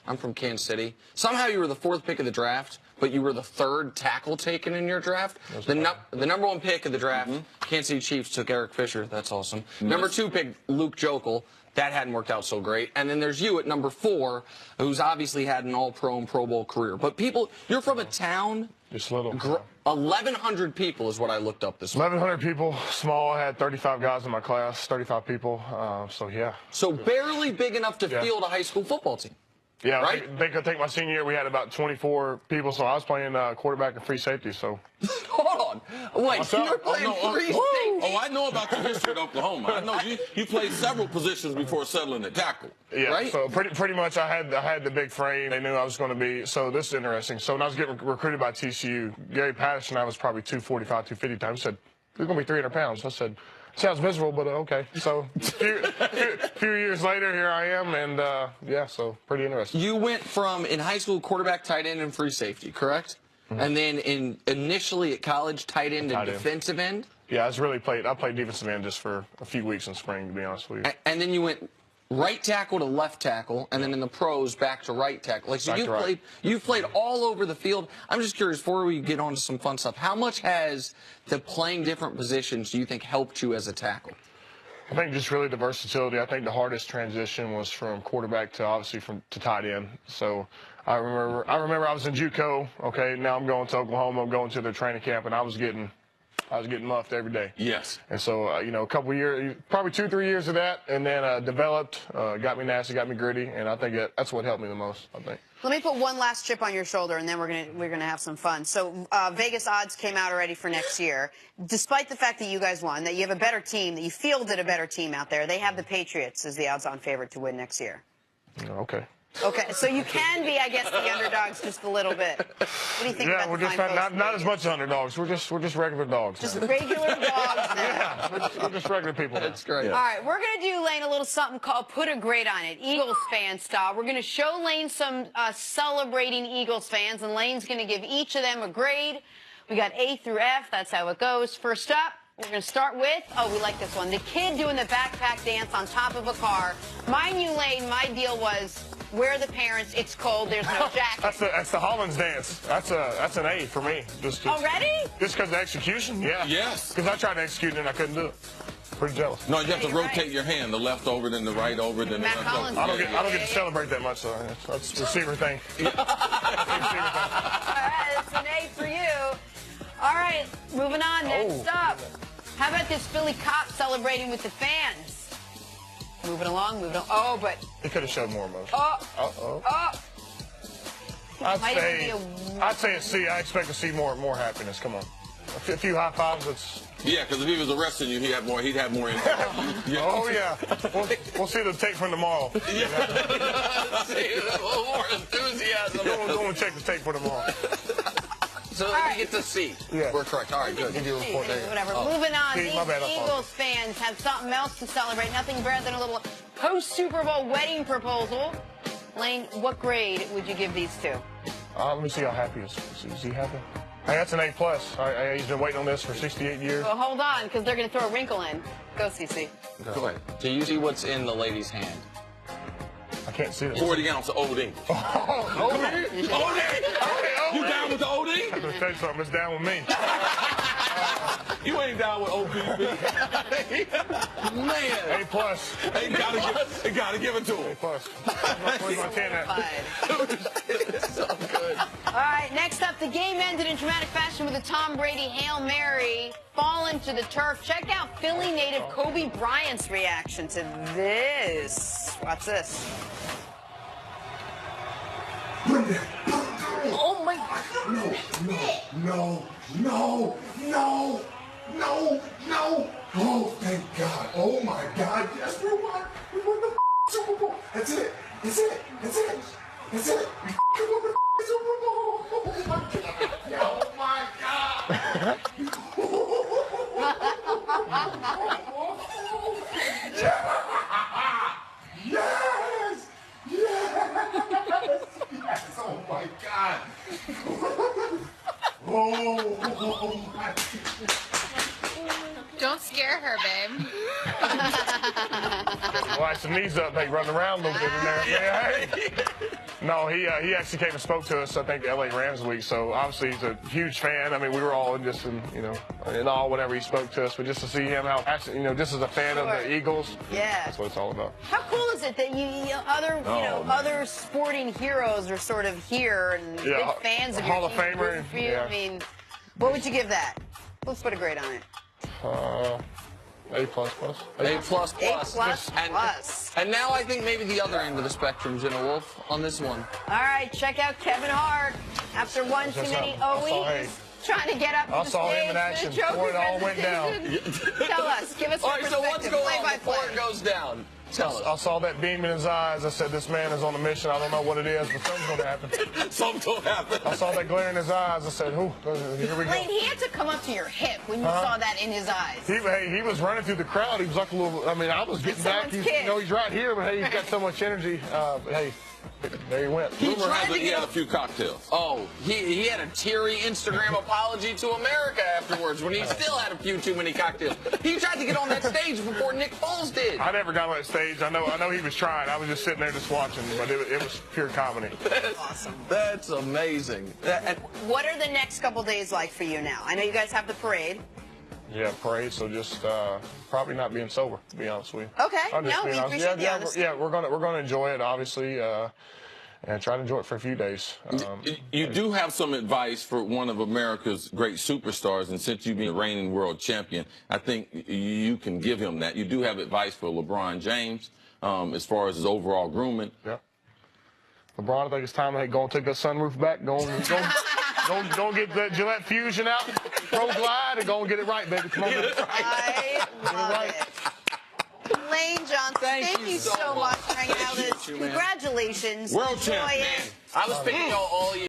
I'm from Kansas City. Somehow you were the 4th pick of the draft, but you were the 3rd tackle taken in your draft. The number 1 pick of the draft, Kansas City Chiefs took Eric Fisher. That's awesome. Number 2 pick, Luke Jokel. That hadn't worked out so great. And then there's you at number 4, who's obviously had an All-Pro and Pro Bowl career. But people, you're from a town. Just little. 1,100 people is what I looked up this morning. 1,100 people, small. I had 35 guys in my class, 35 people. So, yeah. So barely big enough to field a high school football team. Yeah, right? I think my senior year we had about 24 people, so I was playing quarterback and free safety. So hold on, wait, you're playing free safety? Oh, I know about your history at Oklahoma. I know you played several positions before settling at tackle. Yeah, right? So pretty much I had the big frame. They knew I was going to be. So this is interesting. So when I was getting recruited by TCU, Gary Patterson, I was probably 245, 250 times. He said, "You're going to be 300 pounds." I said, "Sounds miserable, but okay." So a few years later, here I am, and yeah, so pretty interesting. You went from in high school quarterback, tight end, and free safety, correct? And then initially at college, tight end and defensive end. Yeah, I played defensive end just for a few weeks in spring, to be honest with you. And then you went right tackle to left tackle, and then in the pros back to right tackle. Like, so you played all over the field. I'm just curious, before we get on to some fun stuff, how much has the playing different positions do you think helped you as a tackle? I think just really the versatility. I think the hardest transition was from quarterback to obviously to tight end. So I remember I was in JUCO. Okay, now I'm going to Oklahoma. I'm going to their training camp, and I was getting muffed every day. Yes. And so, you know, a couple of years, probably 2-3 years of that, and then developed, got me nasty, got me gritty, and I think that's what helped me the most, I think. Let me put one last chip on your shoulder, and then we're gonna have some fun. So Vegas odds came out already for next year. Despite the fact that you guys won, that you have a better team, that you fielded a better team out there, they have the Patriots as the odds-on favorite to win next year. Okay. Okay, so you can be, I guess, the underdogs just a little bit. What do you think about we're just not as much underdogs. We're just regular dogs. Just regular dogs now. Yeah, we're just regular people. That's great. Yeah. All right, we're going to do, Lane, a little something called Put a Grade on It, Eagles fan style. We're going to show Lane some celebrating Eagles fans, and Lane's going to give each of them a grade. We got A through F. That's how it goes. First up, we're going to start with, oh, we like this one, the kid doing the backpack dance on top of a car. Mind you, Lane, my deal was, where are the parents? It's cold. There's no jacket. That's the Hollins dance. That's an A for me. Already? Just because of the execution? Yeah. Yes. Because I tried to execute it and I couldn't do it. Pretty jealous. No, you have to rotate your hand, the left over, then the right over, then the left over. I don't get to celebrate that much, so that's the receiver thing. All right, that's an A for you. All right, moving on. Next up, how about this Philly cop celebrating with the fans? Moving along. Oh, but he could have showed more emotion. I'd say a C. I expect to see more happiness. Come on, a few high fives. Yeah, because if he was arresting you, he'd have more. Oh yeah. We'll see the tape from tomorrow. Yeah. See a little more enthusiasm. We're going to check the tape for tomorrow. So you get to C. Yeah. We're correct. All right, good. Give you a report there. Whatever. Moving on. These Eagles fans have something else to celebrate. Nothing better than a little post-Super Bowl wedding proposal. Lane, what grade would you give these two? Let me see how happy he is. Is he happy? Hey, that's an A+. He's been waiting on this for 68 years. Well, hold on, because they're going to throw a wrinkle in. Go, CC. Go ahead. Do you see what's in the lady's hand? I can't see it. 40 ounce of Old English. Old English? You down with the Old English? I'm going to tell you something. It's down with me. You ain't down with OPB. Man. A+. They gotta give it to him. A+. Where's my 10 at? It's so good. All right, next up, the game ended in dramatic fashion with a Tom Brady Hail Mary falling to the turf. Check out Philly native Kobe Bryant's reaction to this. Watch this. Oh my God. No. Oh, thank God. Oh my God. Yes, we won. We won the Super Bowl. That's it. We won the Super Bowl. Oh my God. Oh my God. Yes. Oh my God. Oh my God. Don't scare her, babe. Watch the knees up. They run around a little bit in there. Yeah, hey. No, he actually came and spoke to us, I think, LA Rams week. So obviously he's a huge fan. I mean, we were all in awe whenever he spoke to us. But just to see him, how passionate, just as a fan of the Eagles, that's what it's all about. How cool is it that other sporting heroes are sort of here and big fans of your Hall of team, Famer. rooting for you? I mean, what would you give that? Let's put a grade on it. A++. A++. And now I think maybe the other end of the spectrum, Jenna Wolf, on this one. All right, check out Kevin Hart. After one too many OEs, trying to get up to the stage. I saw him in action before it all went down. Tell us, give us All your right, so what's perspective, going play on by before play. it goes down? Tell us. I saw that beam in his eyes. I said, this man is on a mission. I don't know what it is, but something's going to happen. Something's going to happen. I saw that glare in his eyes. I said, here we go. Lane, he had to come up to your hip when you saw that in his eyes. He was running through the crowd. He was like a little, I was getting back. He's right here, but hey, he's got so much energy. But hey, there he went. Rumor has it he had a few cocktails. Oh, he had a teary Instagram apology to America afterwards when he still had a few too many cocktails. He tried to get on that stage before Nick Foles did. I never got on that stage. I know he was trying. I was just sitting there just watching, but it was pure comedy. That's awesome. That's amazing. What are the next couple days like for you now? I know you guys have the parade. Yeah, parade. So just probably not being sober, to be honest with you. Okay. No, we appreciate the honesty. We're gonna enjoy it, obviously, and try to enjoy it for a few days. You do have some advice for one of America's great superstars, and since you've been a reigning world champion, I think you can give him that. You do have advice for LeBron James as far as his overall grooming. Yeah. LeBron, I think it's time to go and take that sunroof back. Go and get that Gillette Fusion out, Pro Glide, and go and get it right, baby. Come on. I love it. Lane Johnson, thank you so much for hanging out with us. Congratulations. World champ, Enjoy man. it. I was picking y'all all year.